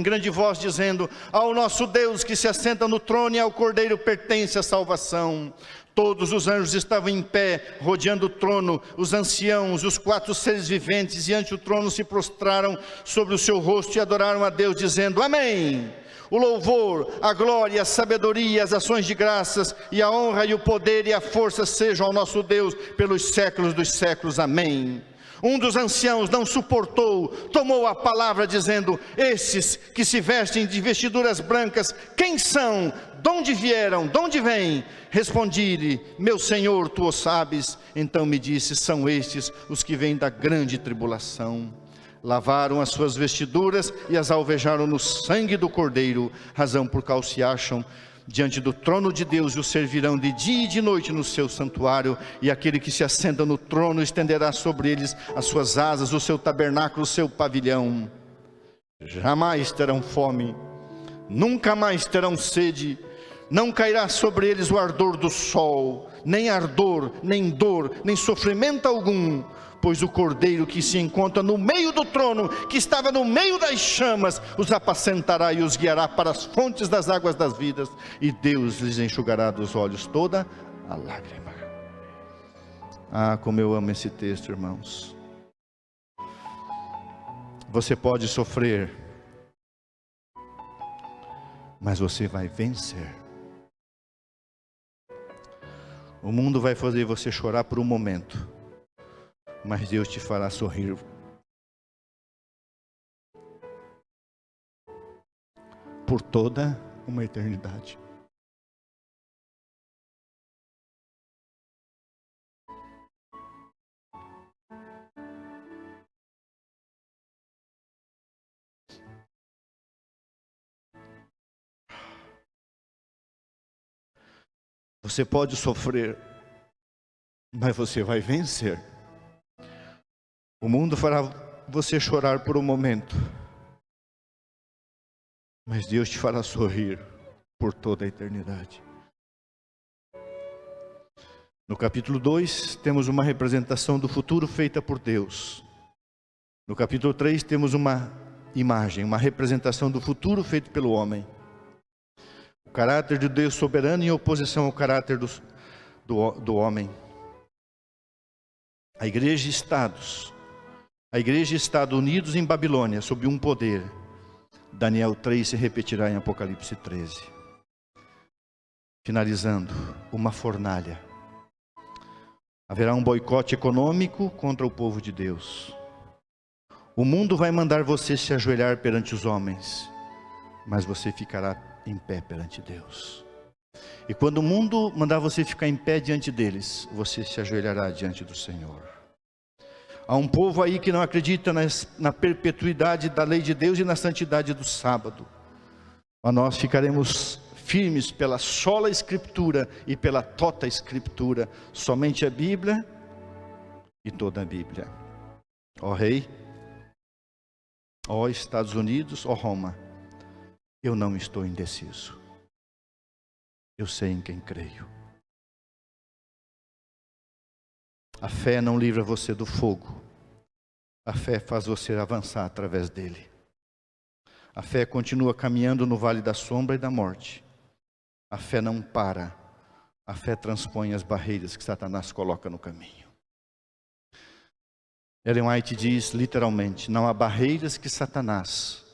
grande voz, dizendo: ao nosso Deus que se assenta no trono e ao Cordeiro pertence a salvação. Todos os anjos estavam em pé, rodeando o trono, os anciãos, os 4 seres viventes, diante do trono se prostraram sobre o seu rosto e adoraram a Deus, dizendo: amém. O louvor, a glória, a sabedoria, as ações de graças, e a honra e o poder e a força sejam ao nosso Deus pelos séculos dos séculos. Amém. Um dos anciãos não suportou, tomou a palavra dizendo: esses que se vestem de vestiduras brancas, quem são? De onde vieram? De onde vêm? Respondi-lhe: meu Senhor, tu o sabes. Então me disse: são estes os que vêm da grande tribulação. Lavaram as suas vestiduras e as alvejaram no sangue do Cordeiro, razão por qual se acham diante do trono de Deus, e o servirão de dia e de noite no seu santuário, e aquele que se assenta no trono estenderá sobre eles as suas asas, o seu tabernáculo, o seu pavilhão. Jamais terão fome, nunca mais terão sede, não cairá sobre eles o ardor do sol, nem ardor, nem dor, nem sofrimento algum, pois o Cordeiro que se encontra no meio do trono, que estava no meio das chamas, os apacentará e os guiará para as fontes das águas das vidas, e Deus lhes enxugará dos olhos toda a lágrima. Ah, como eu amo esse texto, irmãos. Você pode sofrer, mas você vai vencer. O mundo vai fazer você chorar por um momento, mas Deus te fará sorrir por toda uma eternidade. Você pode sofrer, mas você vai vencer. O mundo fará você chorar por um momento, mas Deus te fará sorrir por toda a eternidade. No capítulo 2, temos uma representação do futuro feita por Deus. No capítulo 3, temos uma imagem, uma representação do futuro feito pelo homem. O caráter de Deus soberano em oposição ao caráter do homem. A igreja e Estado unidos em Babilônia, sob um poder. Daniel 3 se repetirá em Apocalipse 13. Finalizando, uma fornalha. Haverá um boicote econômico contra o povo de Deus. O mundo vai mandar você se ajoelhar perante os homens, mas você ficará em pé perante Deus. E quando o mundo mandar você ficar em pé diante deles, você se ajoelhará diante do Senhor. Há um povo aí que não acredita na perpetuidade da lei de Deus e na santidade do sábado. Mas nós ficaremos firmes pela sola Escritura e pela tota Escritura. Somente a Bíblia e toda a Bíblia. Ó Rei, ó Estados Unidos, ó Roma, eu não estou indeciso. Eu sei em quem creio. A fé não livra você do fogo. A fé faz você avançar através dele. A fé continua caminhando no vale da sombra e da morte. A fé não para. A fé transpõe as barreiras que Satanás coloca no caminho. Ellen White diz literalmente: não há barreiras que Satanás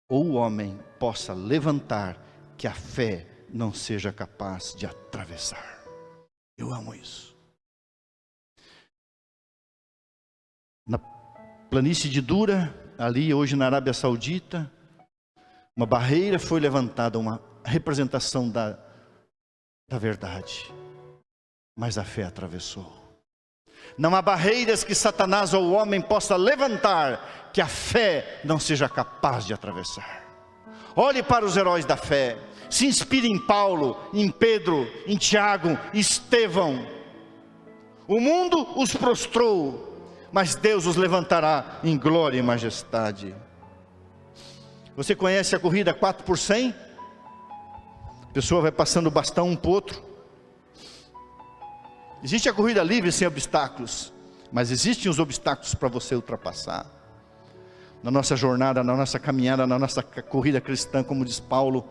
ou o homem possa levantar que a fé não seja capaz de atravessar. Eu amo isso. Na planície de Dura, ali hoje na Arábia Saudita, uma barreira foi levantada, uma representação da verdade, mas a fé atravessou. Não há barreiras que Satanás ou o homem possa levantar que a fé não seja capaz de atravessar. Olhe para os heróis da fé, se inspire em Paulo, em Pedro, em Tiago, Estevão. O mundo os prostrou, mas Deus os levantará em glória e majestade. Você conhece a corrida 4x100? A pessoa vai passando o bastão um para o outro. Existe a corrida livre sem obstáculos, mas existem os obstáculos para você ultrapassar. Na nossa jornada, na nossa caminhada, na nossa corrida cristã, como diz Paulo,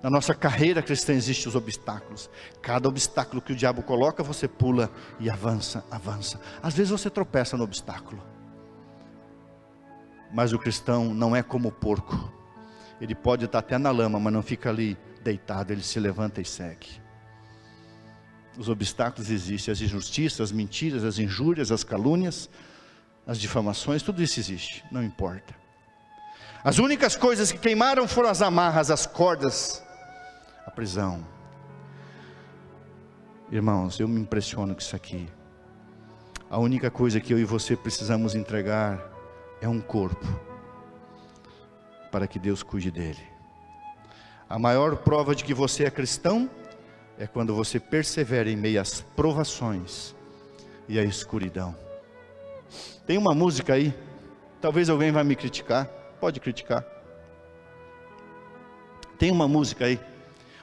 na nossa carreira cristã existem os obstáculos. Cada obstáculo que o diabo coloca, você pula e avança, avança. Às vezes você tropeça no obstáculo, mas o cristão não é como o porco. Ele pode estar até na lama, mas não fica ali deitado, ele se levanta e segue. Os obstáculos existem, as injustiças, as mentiras, as injúrias, as calúnias, as difamações, tudo isso existe, não importa. As únicas coisas que queimaram foram as amarras, as cordas, a prisão. Irmãos, eu me impressiono com isso aqui. A única coisa que eu e você precisamos entregar é um corpo, para que Deus cuide dele. A maior prova de que você é cristão é quando você persevera em meio às provações e à escuridão. Tem uma música aí, talvez alguém vai me criticar, pode criticar. Tem uma música aí,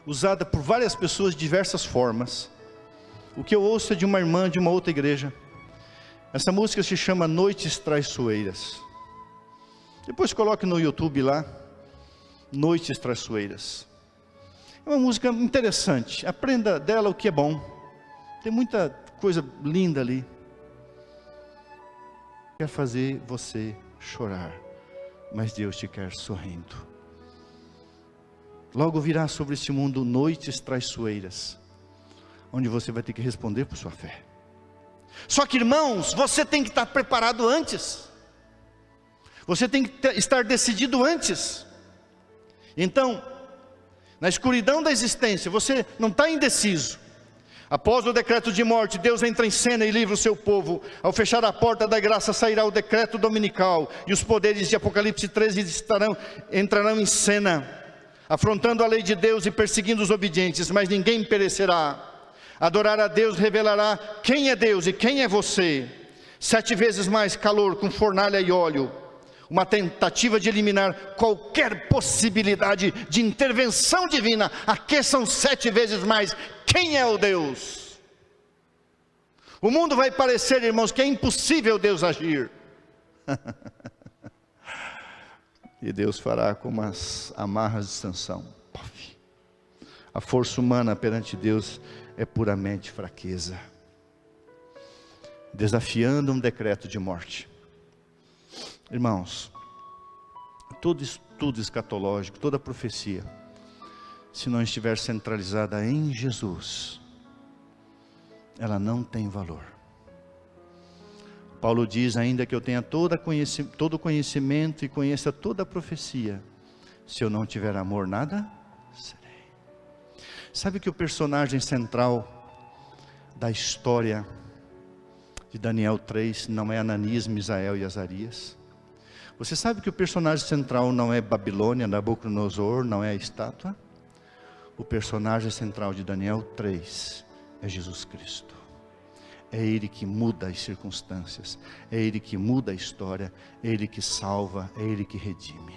usada por várias pessoas de diversas formas. O que eu ouço é de uma irmã de uma outra igreja. Essa música se chama Noites Traiçoeiras. Depois coloque no YouTube lá, Noites Traiçoeiras. É uma música interessante, aprenda dela o que é bom. Tem muita coisa linda ali. Quer fazer você chorar, mas Deus te quer sorrindo. Logo virá sobre este mundo noites traiçoeiras, onde você vai ter que responder por sua fé. Só que, irmãos, você tem que estar preparado antes. Você tem que estar decidido antes. Então, na escuridão da existência, você não está indeciso. Após o decreto de morte, Deus entra em cena e livra o seu povo. Ao fechar a porta da graça, sairá o decreto dominical, e os poderes de Apocalipse 13 entrarão em cena, afrontando a lei de Deus e perseguindo os obedientes, mas ninguém perecerá. Adorar a Deus revelará quem é Deus e quem é você. 7 vezes mais calor com fornalha e óleo. Uma tentativa de eliminar qualquer possibilidade de intervenção divina. Aqueçam 7 vezes mais. Quem é o Deus? O mundo vai parecer, irmãos, que é impossível Deus agir. E Deus fará como as amarras de Sansão. A força humana perante Deus é puramente fraqueza, desafiando um decreto de morte. Irmãos, todo estudo escatológico, toda profecia, se não estiver centralizada em Jesus, ela não tem valor. Paulo diz: ainda que eu tenha todo conhecimento e conheça toda a profecia, se eu não tiver amor, nada serei. Sabe que o personagem central da história de Daniel 3 não é Ananias, Misael e Azarias? Você sabe que o personagem central não é Babilônia, Nabucodonosor, não é a estátua? O personagem central de Daniel 3 é Jesus Cristo. É Ele que muda as circunstâncias, é Ele que muda a história, é Ele que salva, é Ele que redime.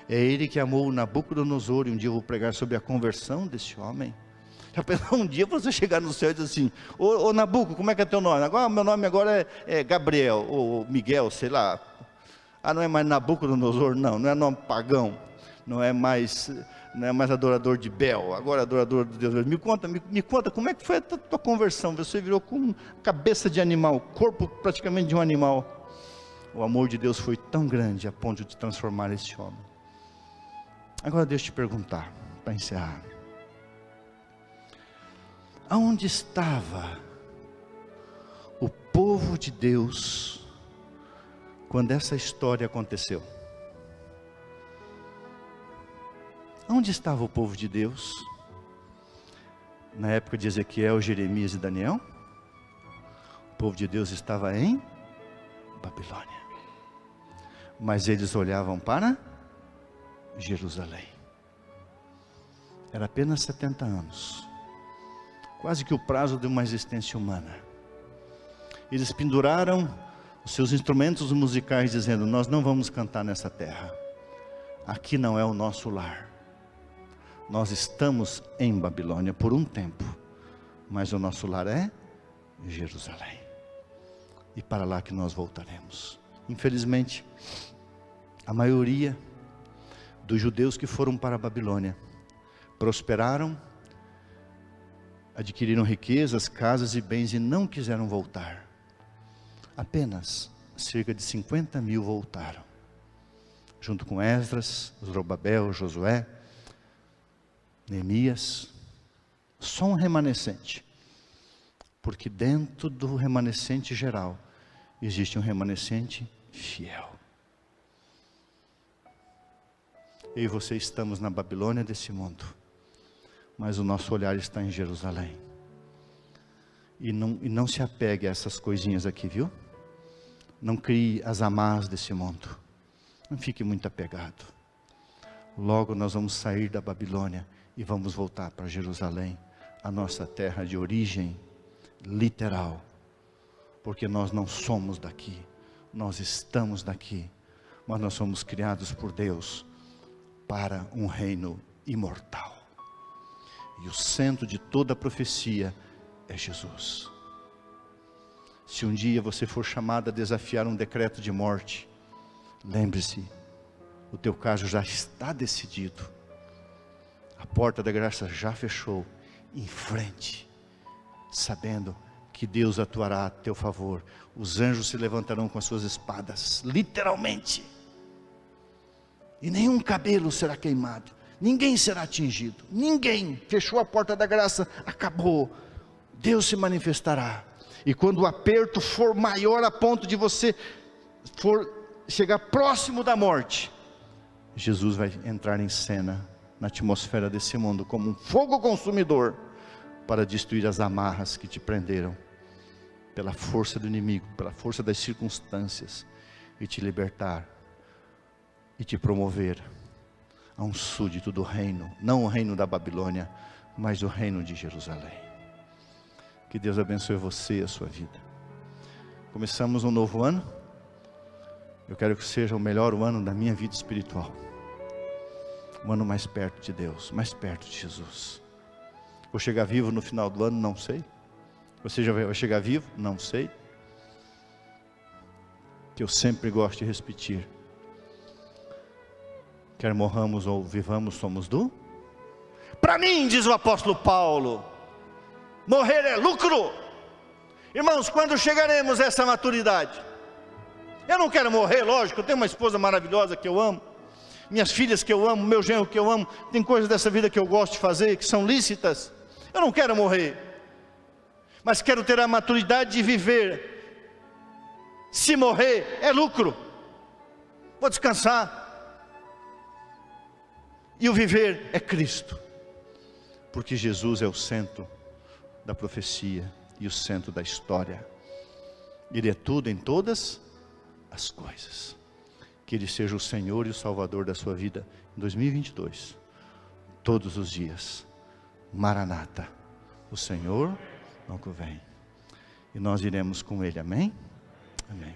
É Ele que amou Nabucodonosor, e um dia eu vou pregar sobre a conversão desse homem. Já pensou um dia você chegar no céu e dizer assim: ô Nabuco, como é que é teu nome? Agora, meu nome agora é Gabriel, ou Miguel, sei lá. Ah, não é mais Nabucodonosor? Não, não é nome pagão. Não é mais adorador de Bel, agora é adorador de Deus. Me conta como é que foi a tua conversão. Você virou com cabeça de animal, corpo praticamente de um animal. O amor de Deus foi tão grande a ponto de transformar esse homem. Agora deixa eu te perguntar, para encerrar. Aonde estava o povo de Deus quando essa história aconteceu? Onde estava o povo de Deus? Na época de Ezequiel, Jeremias e Daniel? O povo de Deus estava em Babilônia. Mas eles olhavam para Jerusalém. Era apenas 70 anos. Quase que o prazo de uma existência humana. Eles penduraram os seus instrumentos musicais dizendo: nós não vamos cantar nessa terra. Aqui não é o nosso lar. Nós estamos em Babilônia por um tempo, mas o nosso lar é Jerusalém. E para lá que nós voltaremos. Infelizmente, a maioria dos judeus que foram para a Babilônia prosperaram, adquiriram riquezas, casas e bens e não quiseram voltar. Apenas cerca de 50 mil voltaram, junto com Esdras, Zorobabel, Josué, Neemias. Só um remanescente, porque dentro do remanescente geral existe um remanescente fiel. Eu e você estamos na Babilônia desse mundo, mas o nosso olhar está em Jerusalém. E não se apegue a essas coisinhas aqui, viu? Não crie as amarras desse mundo. Não fique muito apegado. Logo nós vamos sair da Babilônia e vamos voltar para Jerusalém, a nossa terra de origem literal. Porque nós não somos daqui, nós estamos daqui, mas nós somos criados por Deus para um reino imortal. E o centro de toda a profecia é Jesus. Se um dia você for chamado a desafiar um decreto de morte, lembre-se, o teu caso já está decidido. A porta da graça já fechou. Em frente, sabendo que Deus atuará a teu favor. Os anjos se levantarão com as suas espadas, literalmente. E nenhum cabelo será queimado. Ninguém será atingido. Ninguém. Fechou a porta da graça, acabou. Deus se manifestará. E quando o aperto for maior a ponto de você chegar próximo da morte, Jesus vai entrar em cena na atmosfera desse mundo como um fogo consumidor para destruir as amarras que te prenderam pela força do inimigo, pela força das circunstâncias, e te libertar e te promover a um súdito do reino, não o reino da Babilônia, mas o reino de Jerusalém. Que Deus abençoe você e a sua vida. Começamos um novo ano. Eu quero que seja o melhor ano da minha vida espiritual. Um ano mais perto de Deus, mais perto de Jesus. Vou chegar vivo no final do ano? Não sei. Você já vai chegar vivo? Não sei. Que eu sempre gosto de repetir. Quer morramos ou vivamos, somos do? Para mim, diz o apóstolo Paulo, morrer é lucro. Irmãos, quando chegaremos a essa maturidade? Eu não quero morrer, lógico, eu tenho uma esposa maravilhosa que eu amo, minhas filhas que eu amo, meu genro que eu amo, tem coisas dessa vida que eu gosto de fazer, que são lícitas. Eu não quero morrer, mas quero ter a maturidade de viver. Se morrer é lucro, vou descansar. E o viver é Cristo, porque Jesus é o centro da profecia e o centro da história. Ele é tudo em todas as coisas. Que Ele seja o Senhor e o Salvador da sua vida em 2022, todos os dias. Maranata, o Senhor logo vem, e nós iremos com Ele, amém? Amém.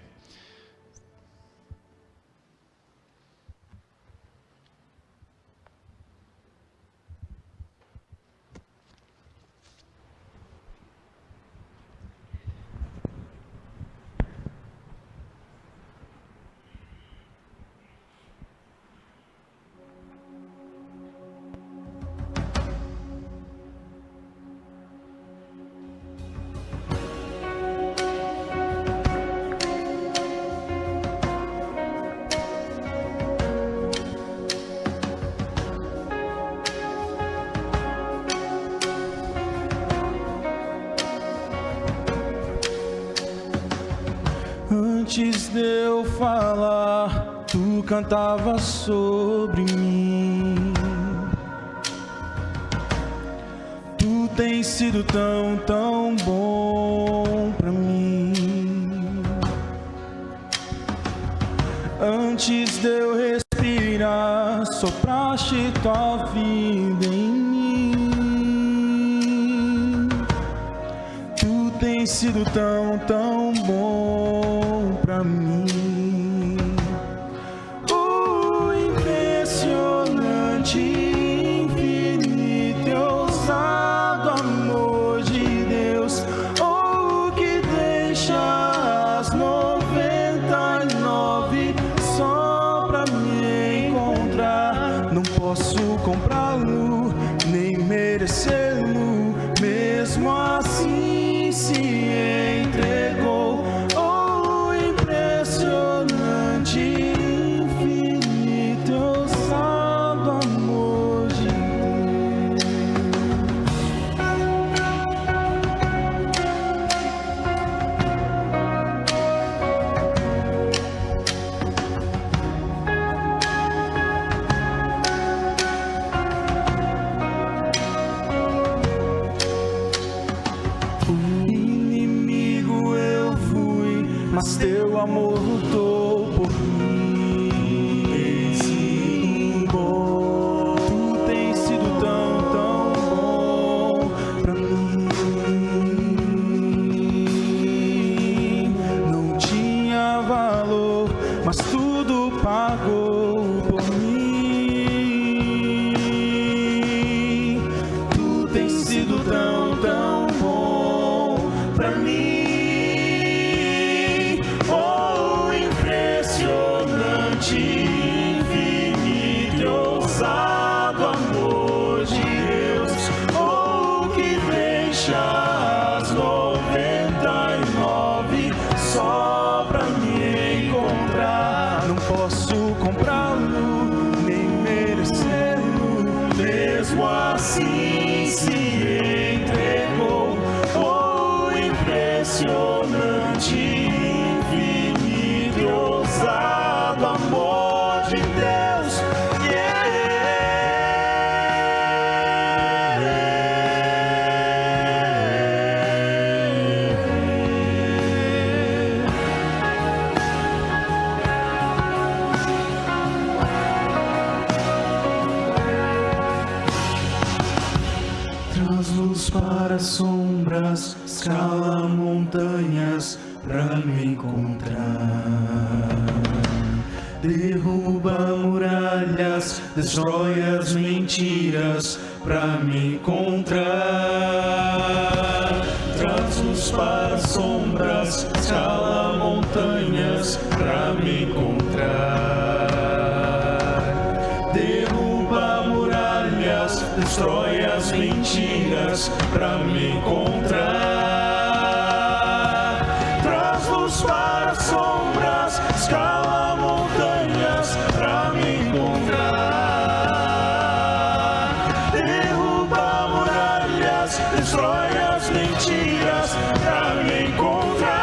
Antes de eu falar, tu cantava sobre mim. Tu tens sido tão, tão bom pra mim. Antes de eu respirar, sopraste tua vida em mim. Tu tens sido tão, tão bom pra mim. O impressionante, infinito e ousado amor de Deus, o que deixa as 99 só pra me encontrar. Não posso comprá-lo, nem merecê-lo, mesmo assim se entregou. Oh, impressionante, infinito e ousado amor de inimigo eu fui, mas teu amor lutou por mim. Tens sido bom, tu tens sido tão, tão bom pra mim. Não tinha valor, mas tudo pagou por mim. Tu tens sido tão, tão bom pra mim. Oh, impressionante, infinito e ousado amor de Deus, oh, que deixa as 99 só pra me encontrar. Não posso comprá-lo, nem merecê-lo, mesmo assim se entregou. Oh, impressionante, infinito e ousado amor de Deus. Traz luz para sombras, escala montanhas pra me encontrar. Derruba muralhas, destrói as mentiras pra me encontrar. Traz luz para sombras, escala montanhas pra me encontrar. Derruba muralhas, destrói as mentiras pra me encontrar. Traz luz para sombras, escala montanhas pra me encontrar. Derruba muralhas, destrói as mentiras pra me encontrar.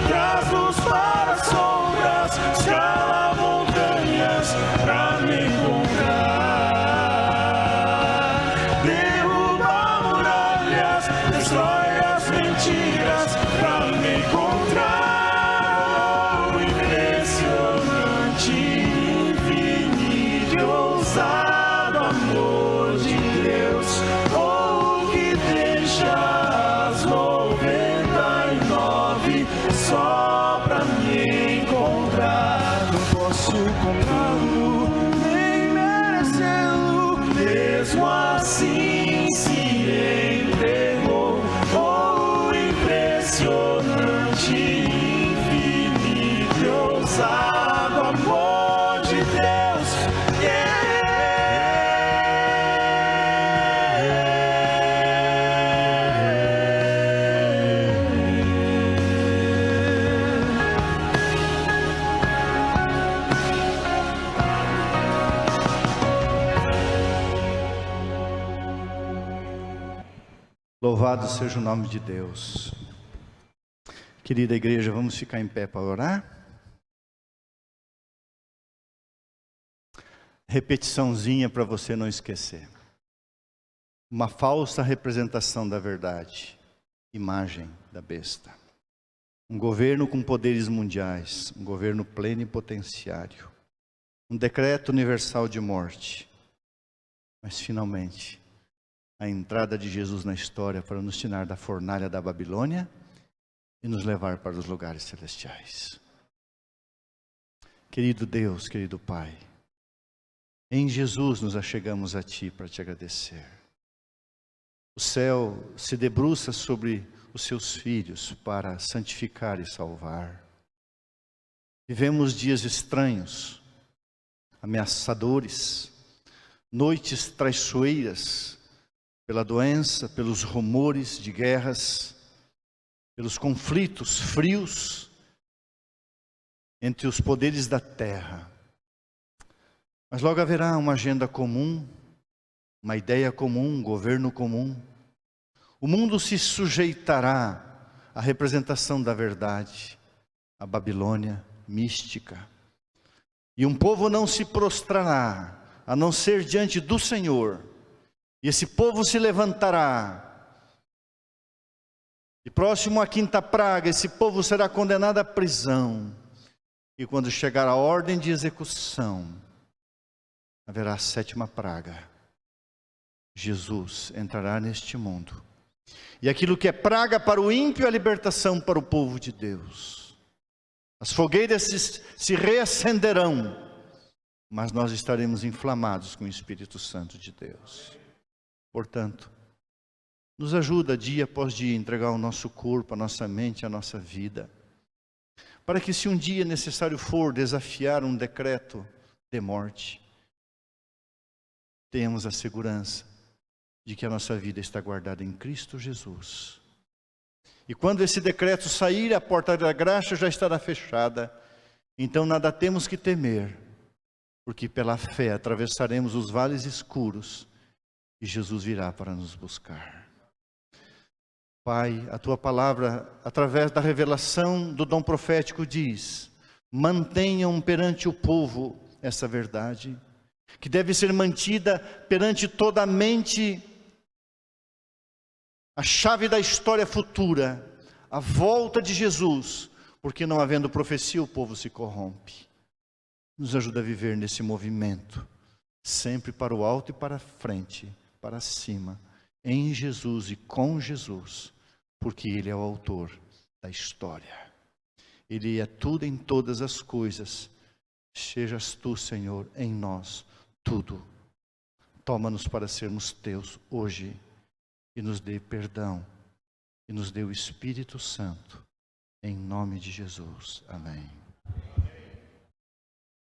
Traz luz para sombras, escala montanhas pra me encontrar. Derruba muralhas, destrói as mentiras pra me encontrar. O impressionante, infinito e ousado amor de Deus, oh, que deixa as 99 só pra me encontrar. Não posso comprá-lo, nem merecê-lo, mesmo assim se entregou. Oh, impressionante, infinito e ousado amor de Deus. Louvado seja o nome de Deus. Querida igreja, vamos ficar em pé para orar? Repetiçãozinha para você não esquecer. Uma falsa representação da verdade, imagem da besta. Um governo com poderes mundiais, um governo plenipotenciário. Um decreto universal de morte. Mas finalmente, a entrada de Jesus na história para nos tirar da fornalha da Babilônia e nos levar para os lugares celestiais. Querido Deus, querido Pai, em Jesus nos achegamos a Ti para Te agradecer. O céu se debruça sobre os Seus filhos para santificar e salvar. Vivemos dias estranhos, ameaçadores, noites traiçoeiras, pela doença, pelos rumores de guerras, pelos conflitos frios entre os poderes da terra. Mas logo haverá uma agenda comum, uma ideia comum, um governo comum. O mundo se sujeitará à representação da verdade, a Babilônia mística. E um povo não se prostrará, a não ser diante do Senhor. E esse povo se levantará. E próximo à quinta praga, esse povo será condenado à prisão. E quando chegar a ordem de execução, haverá a sétima praga. Jesus entrará neste mundo. E aquilo que é praga para o ímpio é a libertação para o povo de Deus. As fogueiras se reacenderão, mas nós estaremos inflamados com o Espírito Santo de Deus. Portanto, nos ajuda dia após dia a entregar o nosso corpo, a nossa mente, a nossa vida, para que se um dia necessário for desafiar um decreto de morte, tenhamos a segurança de que a nossa vida está guardada em Cristo Jesus. E quando esse decreto sair, a porta da graça já estará fechada. Então nada temos que temer, porque pela fé atravessaremos os vales escuros e Jesus virá para nos buscar. Pai, a Tua palavra, através da revelação do dom profético, diz: mantenham perante o povo essa verdade, que deve ser mantida perante toda a mente, a chave da história futura, a volta de Jesus, porque não havendo profecia o povo se corrompe. Nos ajuda a viver nesse movimento, sempre para o alto e para frente, para cima, em Jesus e com Jesus, porque Ele é o autor da história. Ele é tudo em todas as coisas. Sejas Tu, Senhor, em nós, tudo. Toma-nos para sermos Teus hoje e nos dê perdão e nos dê o Espírito Santo, em nome de Jesus. Amém.